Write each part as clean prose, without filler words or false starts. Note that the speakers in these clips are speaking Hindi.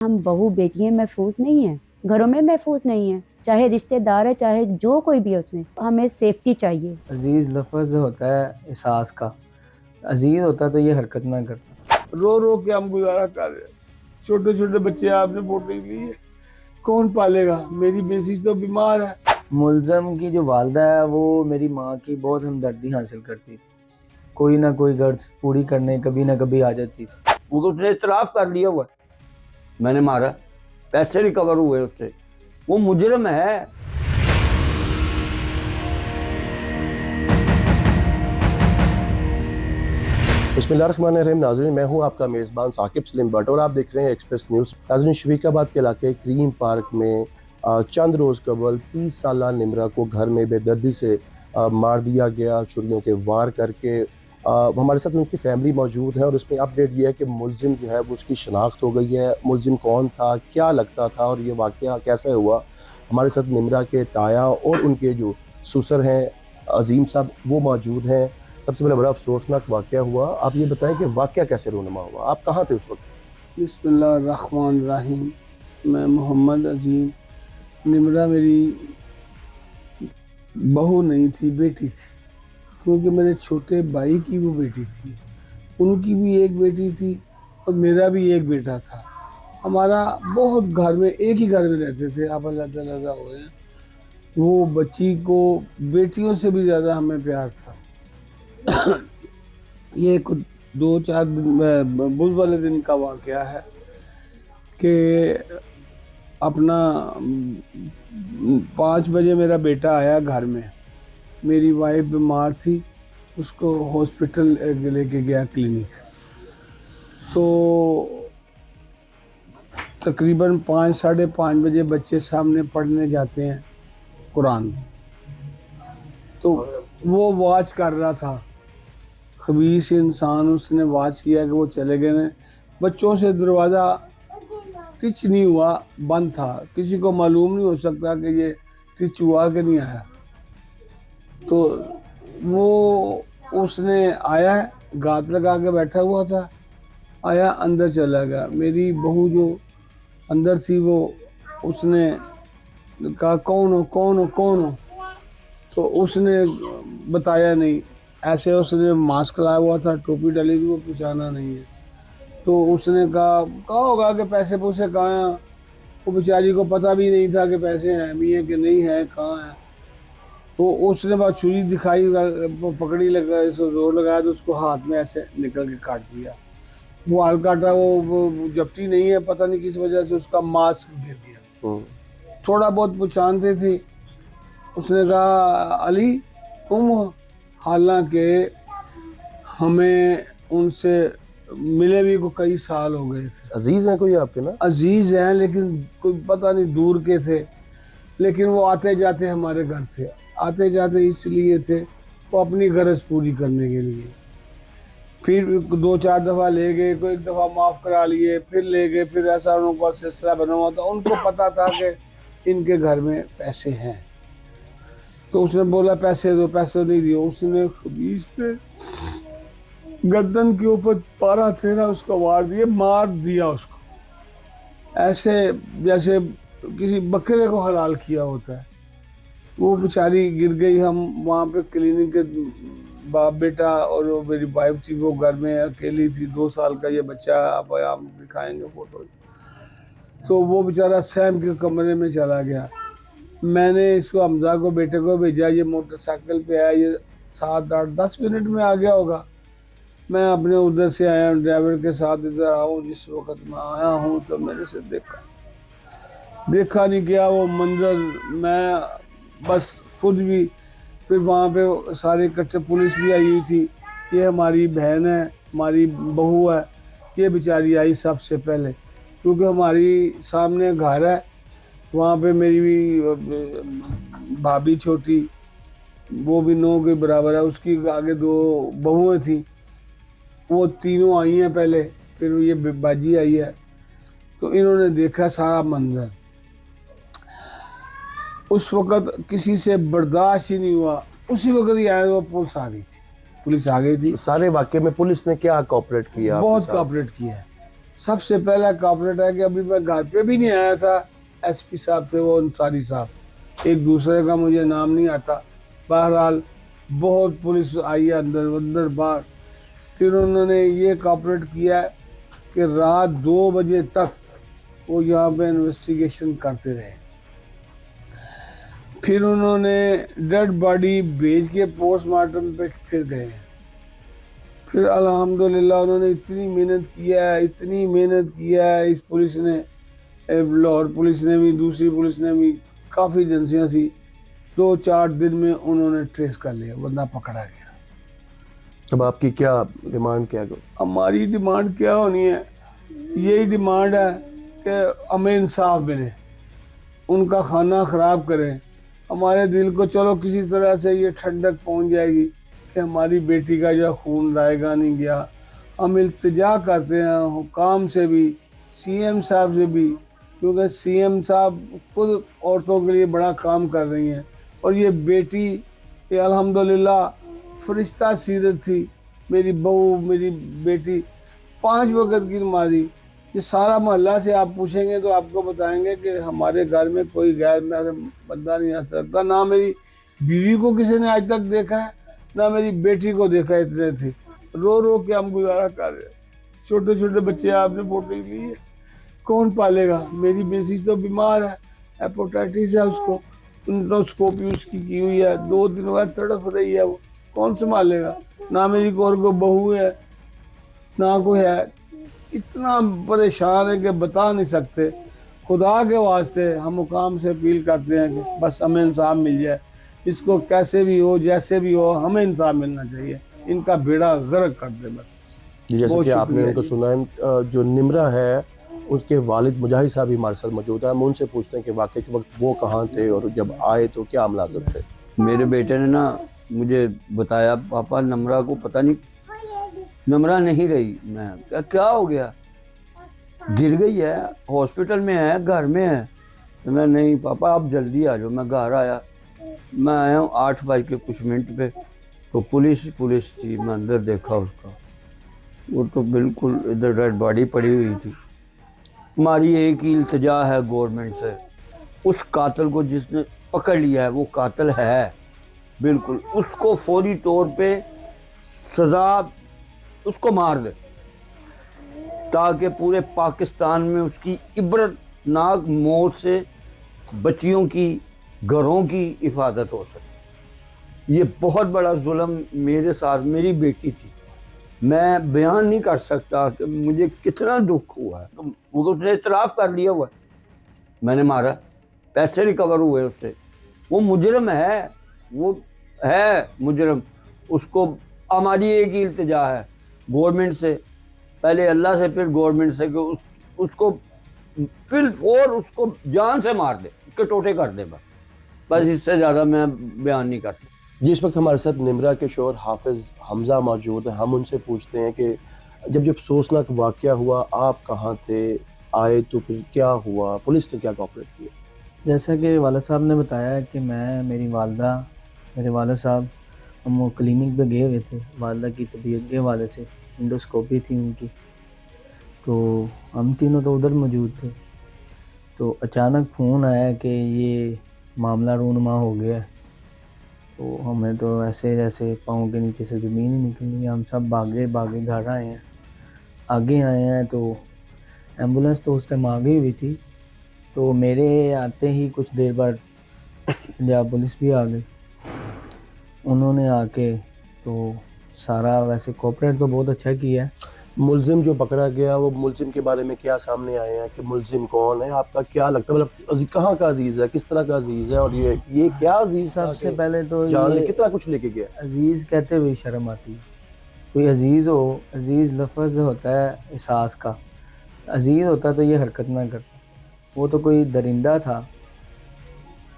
हम बहू बेटियां महफूज नहीं है, घरों में महफूज नहीं है, चाहे रिश्तेदार है चाहे जो कोई भी है, उसमें हमें सेफ्टी चाहिए। अजीज लफ्ज होता है एहसास का। अजीज होता तो ये हरकत ना करता। रो रो के हम गुजारा कर रहे हैं। छोटे छोटे बच्चे आपने पोटली ली है, कौन पालेगा? मेरी बेसिस तो बीमार है। मुलजम की जो वालदा है वो मेरी माँ की बहुत हमदर्दी हासिल करती थी। कोई ना कोई गर्ज पूरी करने कभी ना कभी आ जाती थी। वो तो उसने इतराफ कर लिया हुआ है, मैंने मारा, पैसे रिकवर हुए उससे, वो मुजरिम है। बिस्मिल्लाहिर्रहमानिर्रहीम। नाज़रीन, मैं हूं आपका मेज़बान साकिब सलीम भट्ट और आप देख रहे हैं एक्सप्रेस न्यूज़। नाज़रीन, शफीकाबाद के इलाके क्रीम पार्क में चंद रोज़ कबल 30 साला निमरा को घर में बेदर्दी से मार दिया गया, छुरियों के वार करके। हमारे साथ उनकी फैमिली मौजूद है और उसमें अपडेट ये है कि मुलजिम जो है वो उसकी शनाख्त हो गई है। मुलजिम कौन था, क्या लगता था और ये वाक़या कैसे हुआ, हमारे साथ निमरा के ताया और उनके जो ससुर हैं अजीम साहब वो मौजूद हैं। सबसे पहले बड़ा अफसोसनाक वाक़या हुआ, आप ये बताएं कि वाक़या कैसे रूनुमा हुआ, आप कहाँ थे उस वक्त? बिस्मिल्लाहिर्रहमानिर्रहीम। मैं मोहम्मद अजीम, निमरा मेरी बहू नहीं थी, बेटी थी, क्योंकि मेरे छोटे भाई की वो बेटी थी, उनकी भी एक बेटी थी और मेरा भी एक बेटा था। हमारा बहुत घर में एक ही घर में रहते थे, आप अल्लाह ताला हुए हैं। वो बच्ची को बेटियों से भी ज़्यादा हमें प्यार था। ये कुछ 2-4 दिन बुध वाले दिन का वाक़या है कि अपना 5 बजे मेरा बेटा आया घर में। मेरी वाइफ बीमार थी, उसको हॉस्पिटल लेके गया क्लिनिक। तो तकरीबन 5 साढ़े 5 बजे बच्चे सामने पढ़ने जाते हैं कुरान, तो वो वॉच कर रहा था। खबीस इंसान, उसने वाच किया कि वो चले गए हैं। बच्चों से दरवाज़ा टिच नहीं हुआ, बंद था, किसी को मालूम नहीं हो सकता कि ये टिच हुआ कि नहीं आया। तो वो उसने आया, गात लगा के बैठा हुआ था, आया, अंदर चला गया। मेरी बहू जो अंदर थी वो उसने कहा कौन हो कौन हो कौन हो, तो उसने बताया नहीं। ऐसे उसने मास्क लाया हुआ था, टोपी डाली थी, वो पहचाना नहीं है। तो उसने कहा होगा कि पैसे पूसे कहाँ हैं। वो बेचारी को पता भी नहीं था कि पैसे हैं भी हैं कि नहीं है, कहाँ है। तो उसने बाद छुरी दिखाई, पकड़ी, लगा इसको जोर लगाया तो उसको हाथ में ऐसे निकल के काट दिया। वो हाल काटा, वो जप्टी नहीं है, पता नहीं किस वजह से उसका मास्क गिर गया। थोड़ा बहुत पहचानते थे। उसने कहा अली तुम हो, हालांकि हमें उनसे मिले भी को कई साल हो गए थे। अजीज़ हैं कोई आपके ना? अजीज़ हैं, लेकिन कोई पता नहीं दूर के थे, लेकिन वो आते जाते हमारे घर थे। आते जाते इसलिए थे वो अपनी गरज पूरी करने के लिए। फिर 2-4 दफ़ा ले गए, कोई एक दफ़ा माफ़ करा लिए, फिर ले गए, फिर ऐसा उनका सिलसिला बना हुआ था। उनको पता था कि इनके घर में पैसे हैं, तो उसने बोला पैसे दो, पैसे नहीं दिए। उसने खबीस ने गर्दन के ऊपर 12-13 उसको वार दिए, मार दिया उसको, ऐसे जैसे किसी बकरे को हलाल किया होता है। वो बेचारी गिर गई। हम वहाँ पे क्लिनिक के बाप बेटा और वो मेरी वाइफ थी, वो घर में अकेली थी। 2 साल का ये बच्चा, आप दिखाएंगे फोटो। तो वो बेचारा सैम के कमरे में चला गया। मैंने इसको हमजा को, बेटे को भेजा, ये मोटरसाइकिल पे आया, ये 7-8-10 मिनट में आ गया होगा। मैं अपने उधर से आया, ड्राइवर के साथ इधर आऊँ। जिस वक्त मैं आया हूँ तो मेरे से देखा नहीं गया वो मंजर। मैं बस खुद भी, फिर वहाँ पे सारे इकट्ठे, पुलिस भी आई हुई थी। ये हमारी बहन है, हमारी बहू है, ये बेचारी आई सबसे पहले, क्योंकि हमारी सामने घर है। वहाँ पे मेरी भी भाभी छोटी, वो भी 9 के बराबर है, उसकी आगे 2 बहुएं थी, वो तीनों आई हैं पहले, फिर ये बाजी आई है। तो इन्होंने देखा सारा मंजर। उस वक़्त किसी से बर्दाश्त ही नहीं हुआ। उसी वक़्त ही आया, वो पुलिस आ गई थी। सारे वाक़े में पुलिस ने क्या कोऑपरेट किया? बहुत कोऑपरेट किया है, सबसे पहला कॉपरेट है कि अभी मैं घर पे भी नहीं आया था, एसपी साहब थे वो अंसारी साहब, एक दूसरे का मुझे नाम नहीं आता। बहरहाल बहुत पुलिस आई है अंदर अंदर बाहर। फिर उन्होंने ये कॉपरेट किया कि रात 2 बजे तक वो यहाँ पे इन्वेस्टिगेशन करते रहे। फिर उन्होंने डेड बॉडी भेज के पोस्टमार्टम पे फिर गए। फिर अल्हम्दुलिल्लाह उन्होंने इतनी मेहनत किया है इस पुलिस ने, लाहौर पुलिस ने भी, दूसरी पुलिस ने भी, काफ़ी एजेंसियाँ सी, 2-4 दिन में उन्होंने ट्रेस कर लिया, बंदा पकड़ा गया। अब आपकी क्या डिमांड क्या हमारी डिमांड क्या होनी है, यही डिमांड है कि हमें इंसाफ मिले, उनका खाना ख़राब करें। हमारे दिल को चलो किसी तरह से ये ठंडक पहुंच जाएगी कि हमारी बेटी का जो खून रायगा नहीं गया। हम इल्तिजा करते हैं हुकाम से भी, सीएम साहब से भी, क्योंकि सीएम साहब खुद औरतों के लिए बड़ा काम कर रही हैं। और ये बेटी ये अल्हम्दुलिल्लाह फरिश्ता सीरत थी, मेरी बहू, मेरी बेटी 5 वक्त की नमाज़ी। ये सारा मोहल्ला से आप पूछेंगे तो आपको बताएंगे कि हमारे घर में कोई गैर महरम बंदा नहीं आ सकता। ना मेरी बीवी को किसी ने आज तक देखा है, ना मेरी बेटी को देखा है, इतने थे। रो रो के हम गुजारा कर रहे हैं। छोटे छोटे बच्चे आपने फोटो ली है, कौन पालेगा? मेरी मिसेज तो बीमार है, हेपेटाइटिस है, उसको एंडोस्कोपी उसकी की हुई है, 2 दिन बाद तड़प रही है, वो कौन संभालेगा? ना मेरी और को बहू है, ना कोई है। इतना परेशान है कि बता नहीं सकते। खुदा के वास्ते हम हुकाम से अपील करते हैं कि बस हमें इंसाफ मिल जाए। इसको कैसे भी हो, जैसे भी हो, हमें इंसाफ मिलना चाहिए। इनका बेड़ा गर्क कर दे बस। जैसे बहुत कि आपने शुक्रिया उनको जी। सुना है, जो निम्रा है उसके वालिद मुजाहिद साहब भी हमारे साथ मौजूद है। हम उनसे पूछते हैं कि वाकई के वक्त वो कहाँ थे और जब आए तो क्या मुलाज़िम थे। मेरे बेटे ने ना मुझे बताया, पापा नम्रा को पता नहीं, नम्रा नहीं रही। मैं क्या हो गया? गिर गई है, हॉस्पिटल में है, घर में है। तो मैं नहीं पापा आप जल्दी आ जाओ। मैं घर आया, मैं आया हूँ 8 बज के कुछ मिनट पे, तो पुलिस थी। मैं अंदर देखा उसका, वो तो बिल्कुल इधर डेड बॉडी पड़ी हुई थी। हमारी एक ही इल्तिजा है गवर्नमेंट से, उस कातिल को जिसने पकड़ लिया है वो कातिल है बिल्कुल, उसको फौरी तौर पे सज़ा, उसको मार दे, ताकि पूरे पाकिस्तान में उसकी इबरतनाक मौत से बच्चियों की, घरों की हिफाजत हो सके। ये बहुत बड़ा जुल्म मेरे साथ, मेरी बेटी थी। मैं बयान नहीं कर सकता कि मुझे कितना दुख हुआ है। तो वो उसने इतराफ़ कर लिया हुआ है, मैंने मारा, पैसे रिकवर हुए उससे। वो मुजरम है, वो है मुजरम। उसको हमारी एक ही इल्तिजा है गवर्नमेंट से, पहले अल्लाह से फिर गवर्नमेंट से, कि उसको फिल फौर उसको जान से मार दे, उसके टोटे कर दे। बस इससे ज़्यादा मैं बयान नहीं कर सकता। जी, इस वक्त हमारे साथ निम्रा के शोहर हाफिज़ हमज़ा मौजूद हैं। हम उनसे पूछते हैं कि जब अफसोसनाक वाक़या हुआ आप कहाँ थे, आए तो फिर क्या हुआ, पुलिस ने क्या कोऑपरेट किया? जैसा कि वालिद साहब ने बताया कि मैं, मेरी वालदा, मेरे वालिद साहब, हम क्लिनिक पे गए हुए थे। वालदा की तबीयत के हवाले से एंडोस्कोपी थी उनकी, तो हम तीनों तो उधर मौजूद थे। तो अचानक फ़ोन आया कि ये मामला रूनुमा हो गया है। तो हमें तो ऐसे जैसे पाँव के नीचे से ज़मीन ही निकली। हम सब भागे घर आए हैं। आगे आए हैं तो एम्बुलेंस तो उस टाइम आ गई हुई थी। तो मेरे आते ही कुछ देर बाद पंजाब पुलिस भी आ गई। उन्होंने आके तो सारा वैसे कोऑपरेट तो बहुत अच्छा किया है। मुलजिम जो पकड़ा गया, वो मुलजिम के बारे में क्या सामने आए हैं कि मुलजिम कौन है, आपका क्या लगता है? मतलब कहाँ का अजीज़ है, किस तरह का अजीज़ है, और ये क्या अजीज़ था सबसे कि पहले तो जान ये कितना कुछ लेके गया? अजीज़ कहते हुए शर्म आती है। कोई अजीज़ हो, अजीज़ लफ्ज़ होता है एहसास का, अजीज़ होता तो ये हरकत ना करता। वो तो कोई दरिंदा था,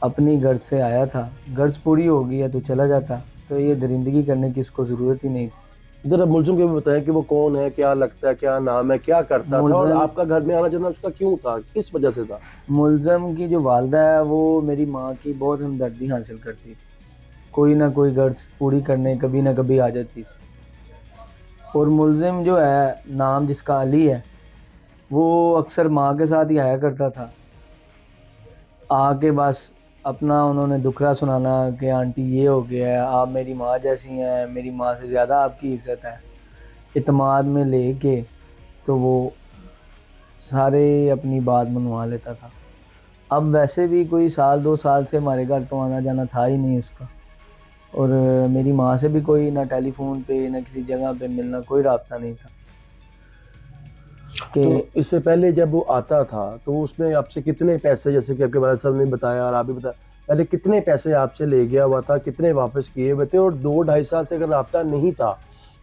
अपनी गर्ज से आया था, गर्ज पूरी हो गई है तो चला जाता। तो ये दरिंदगी करने की इसको ज़रूरत ही नहीं थी। जरा मुलजिम के भी बताएं कि वो कौन है, क्या लगता है, क्या नाम है, क्या करता था, और मुलजिम- आपका घर में आना जाना उसका क्यों था, किस वजह से था? मुलज़म की जो वालदा है वो मेरी माँ की बहुत हमदर्दी हासिल करती थी। कोई ना कोई गर्ज पूरी करने कभी ना कभी आ जाती थी। और मुलज़िम जो है, नाम जिसका अली है, वो अक्सर माँ के साथ ही आया करता था। आके बस अपना उन्होंने दुखड़ा सुनाना कि आंटी ये हो गया है, आप मेरी माँ जैसी हैं, मेरी माँ से ज़्यादा आपकी इज़्ज़त है। इत्मीनान में लेके तो वो सारे अपनी बात मनवा लेता था। अब वैसे भी कोई साल 2 साल से हमारे घर तो आना जाना था ही नहीं उसका, और मेरी माँ से भी कोई ना टेलीफोन पे ना किसी जगह पे मिलना, कोई राब्ता नहीं था। तो कि इससे पहले जब वो आता था तो उसमें आपसे कितने पैसे, जैसे कि आपके वालिद साहब ने बताया और आप भी बताया, पहले कितने पैसे आपसे ले गया हुआ था, कितने वापस किए हुए थे, और 2-2.5 साल से अगर राब्ता नहीं था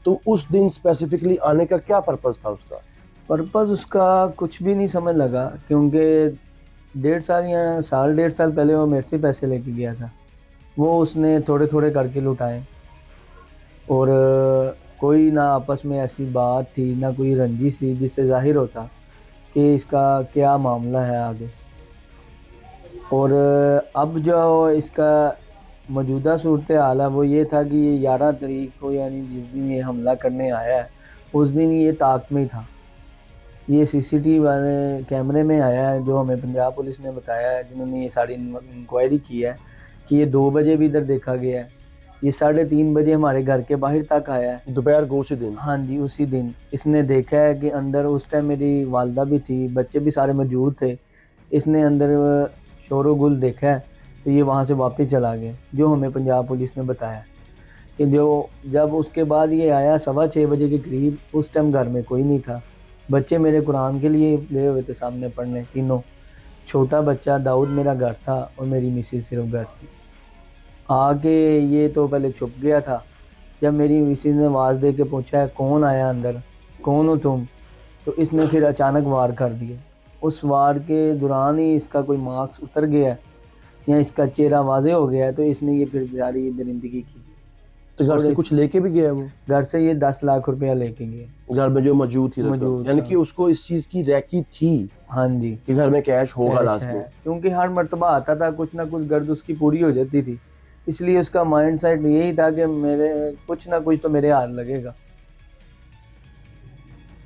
तो उस दिन स्पेसिफिकली आने का क्या पर्पस था उसका? पर्पज़ उसका कुछ भी नहीं समझ लगा, क्योंकि 1.5 साल पहले वो मेरे से पैसे लेके गया था। वो उसने थोड़े थोड़े करके लुटाए, और कोई ना आपस में ऐसी बात थी ना कोई रंजिश थी जिससे ज़ाहिर होता कि इसका क्या मामला है आगे। और अब जो इसका मौजूदा सूरत हाल है वो ये था कि ये 11 तारीख को, यानी जिस दिन ये हमला करने आया है, उस दिन ये ताक में ही था। ये सीसीटीवी वाले कैमरे में आया है, जो हमें पंजाब पुलिस ने बताया है, जिन्होंने ये सारी इंक्वायरी की है, कि ये 2 बजे भी इधर देखा गया है। ये 3:30 बजे हमारे घर के बाहर तक आया है। दोपहर को उसी दिन? हाँ जी, उसी दिन इसने देखा है कि अंदर उस टाइम मेरी वालदा भी थी, बच्चे भी सारे मौजूद थे। इसने अंदर शोर गुल देखा है, तो ये वहाँ से वापस चला गया, जो हमें पंजाब पुलिस ने बताया। कि जो जब उसके बाद ये आया 6:15 बजे के करीब, उस टाइम घर में कोई नहीं था। बच्चे मेरे कुरान के लिए गए हुए थे सामने पढ़ने, तीनों। छोटा बच्चा दाऊद मेरा घर था, और मेरी मिसेस सिर्फ घर थी। आके ये तो पहले छुप गया था। जब मेरी मिसेस ने आवाज़ दे के पूछा है कौन आया अंदर, कौन हो तुम, तो इसने फिर अचानक वार कर दिए। उस वार के दौरान ही इसका कोई मार्क्स उतर गया है या इसका चेहरा वाजे हो गया है, तो इसने ये फिर सारी दरिंदगी की। तो घर से कुछ लेके भी गया वो? घर से ये 10 लाख रुपया लेके गए। घर में जो मौजूद थी रकम? मौजूद यानी था। कि उसको इस चीज की रैकी थी हाँ जी, कि घर में कैश होगा कैश लास्ट है। में। क्योंकि हर मर्तबा आता था, कुछ ना कुछ गर्द उसकी पूरी हो जाती थी, इसलिए उसका माइंड सेट यही था कि मेरे कुछ ना कुछ तो मेरे हाथ लगेगा।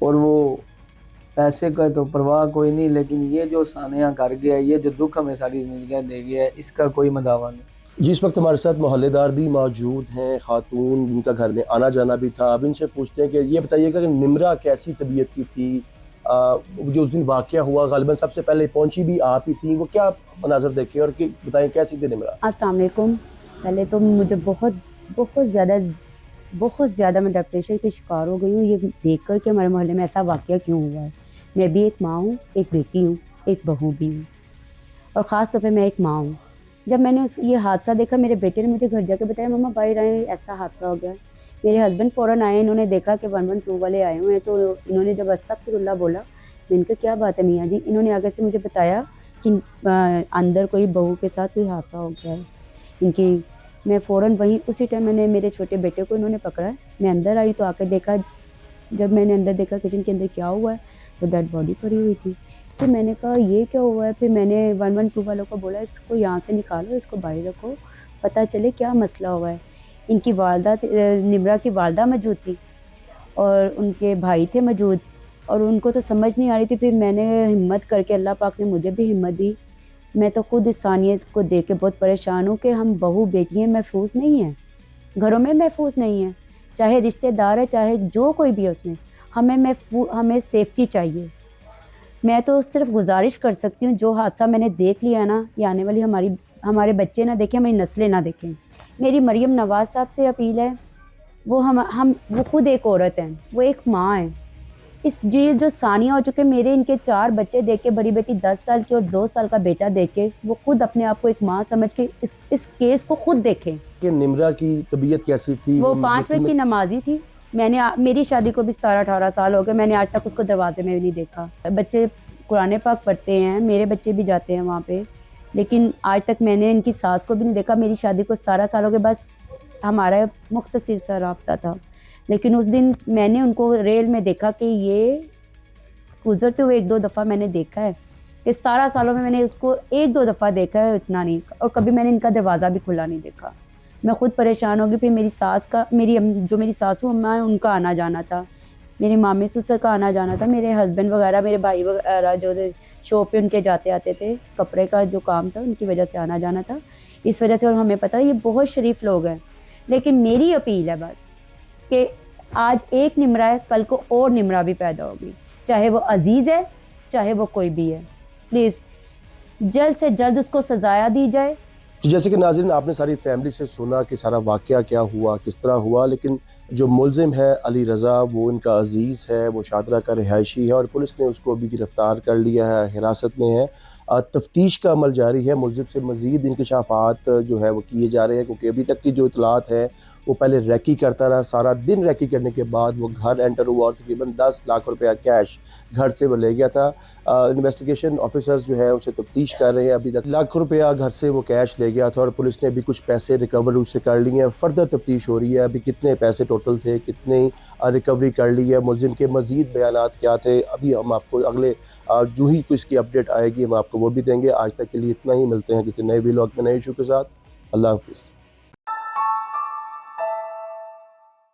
और वो पैसे का तो परवाह कोई नहीं, लेकिन ये जो सानिया कर गया, ये जो दुख हमें सारी जिंदगी दे गया है, इसका कोई मदावा नहीं। जी, इस वक्त हमारे साथ मोहल्लेदार भी मौजूद हैं, खातून जिनका घर में आना जाना भी था। अब इनसे पूछते हैं कि ये बताइएगा कि निम्रा कैसी तबीयत की थी? जो उस दिन वाक़या हुआ, गालिबन सबसे पहले पहुंची भी आप ही थी, वो क्या मनाज़र देखे और कि बताएं कैसी थी निम्रा? अस्सलाम वालेकुम। पहले तो मुझे बहुत ज़्यादा मैं डिप्रेशन की शिकार हो गई हूँ ये देख कर कि हमारे मोहल्ले में ऐसा वाक़या क्यों हुआ है। मैं भी एक माँ हूँ, एक बेटी हूँ, एक बहू भी हूँ, और ख़ास तौर पे मैं एक माँ हूँ। जब मैंने ये हादसा देखा, मेरे बेटे ने मुझे घर जाके बताया, मम्मा बाहर आए ऐसा हादसा हो गया। मेरे हस्बैंड फ़ौरन आए, इन्होंने देखा कि 112 वाले आए हुए हैं, तो इन्होंने जब अस्तगफिरुल्लाह बोला, मैंने कहा क्या बात है मियाँ जी। इन्होंने आगे से मुझे बताया कि अंदर कोई बहू के साथ कोई हादसा हो गया है इनकी। मैं फ़ौरन वहीं उसी टाइम मैंने मेरे छोटे बेटे को इन्होंने पकड़ा। मैं अंदर आई तो आकर देखा, जब मैंने अंदर देखा किचन के अंदर क्या हुआ है, तो डेड बॉडी पड़ी हुई थी। तो मैंने कहा ये क्या हुआ है। फिर मैंने 112 वालों को बोला इसको यहाँ से निकालो, इसको बाहर रखो, पता चले क्या मसला हुआ है। इनकी वालदा, निम्रा की वालदा मौजूद थी और उनके भाई थे मौजूद, और उनको तो समझ नहीं आ रही थी। फिर मैंने हिम्मत करके, अल्लाह पाक ने मुझे भी हिम्मत दी। मैं तो खुद इस सानियत को देख के बहुत परेशान हूँ कि हम बहू बेटियाँ महफूज नहीं हैं, घरों में महफूज नहीं हैं, चाहे रिश्तेदार है चाहे जो कोई भी है उसमें, हमें सेफ्टी चाहिए। मैं तो सिर्फ गुजारिश कर सकती हूँ, जो हादसा मैंने देख लिया ना, ये आने वाली हमारे बच्चे ना देखें, हमारी नस्लें ना देखें। मेरी मरियम नवाज़ साहब से अपील है, वो खुद एक औरत हैं, वो एक माँ है। इस जी जो सानिया हो चुके, मेरे इनके 4 बच्चे देख के, बड़ी बेटी 10 साल की और 2 साल का बेटा देख के, वो खुद अपने आप को एक माँ समझ के इस केस को खुद देखें। कि निम्रा की तबीयत कैसी थी? वो 5 वक्त की नमाजी थी। मेरी शादी को भी 17-18 साल हो गए, मैंने आज तक उसको दरवाजे में भी नहीं देखा। बच्चे कुरान पाक पढ़ते हैं, मेरे बच्चे भी जाते हैं वहाँ पे, लेकिन आज तक मैंने इनकी सास को भी नहीं देखा। मेरी शादी को 17 साल हो गए, बस हमारा मुख्तसर सा राब्ता था। लेकिन उस दिन मैंने उनको रेल में देखा कि ये गुजरते हुए 1-2 दफ़ा मैंने देखा है। इस 17 सालों में मैंने उसको 1-2 दफ़ा देखा है, इतना नहीं, और कभी मैंने इनका दरवाज़ा भी खुला नहीं देखा। मैं खुद परेशान हो गई। फिर मेरी सासू अम्मा है, उनका आना जाना था। मेरी मामी ससुर का आना जाना था, मेरे हस्बैंड वगैरह, मेरे भाई वगैरह जो थे शॉप पे उनके जाते आते थे, कपड़े का जो काम था उनकी वजह से आना जाना था, इस वजह से। और हमें पता है ये बहुत शरीफ लोग हैं, लेकिन मेरी अपील है बस कि आज एक निमरा है, कल को और निमरा भी पैदा होगी, चाहे वो अजीज़ है चाहे वो कोई भी है। प्लीज़ जल्द से जल्द उसको सजाया दी जाए। तो जैसे कि नाज़रीन आपने सारी फैमिली से सुना कि सारा वाक़या क्या हुआ, किस तरह हुआ, लेकिन जो मुलज़िम है अली रज़ा वो इनका अज़ीज़ है, वो शादरा का रिहायशी है और पुलिस ने उसको अभी गिरफ़्तार कर लिया है, हिरासत में है। तफ्तीश का अमल जारी है, मुलज़िम से मज़ीद इंकशाफ़ात जो है वो किए जा रहे हैं, क्योंकि अभी तक की जो इतलात है वो पहले रैकी करता रहा, सारा दिन रैकी करने के बाद वो घर एंटर हुआ और तकरीबन 10 लाख रुपया कैश घर से वो ले गया था। इन्वेस्टिगेशन ऑफिसर्स जो है उसे तफ्तीश कर रहे हैं, अभी तक लाख रुपया घर से वो कैश ले गया था और पुलिस ने अभी कुछ पैसे रिकवर उससे कर लिए हैं। फर्दर तफ्तीश हो रही है, अभी कितने पैसे टोटल थे, कितनी रिकवरी कर ली है, मुलज़िम के मज़ीद बयानात क्या थे, अभी हम आपको अगले जो ही कोई इसकी अपडेट आएगी हम आपको वो भी देंगे। आज तक के लिए इतना ही, मिलते हैं किसी नए व्लॉग में नए इशू के साथ। अल्लाह हाफ़िज़।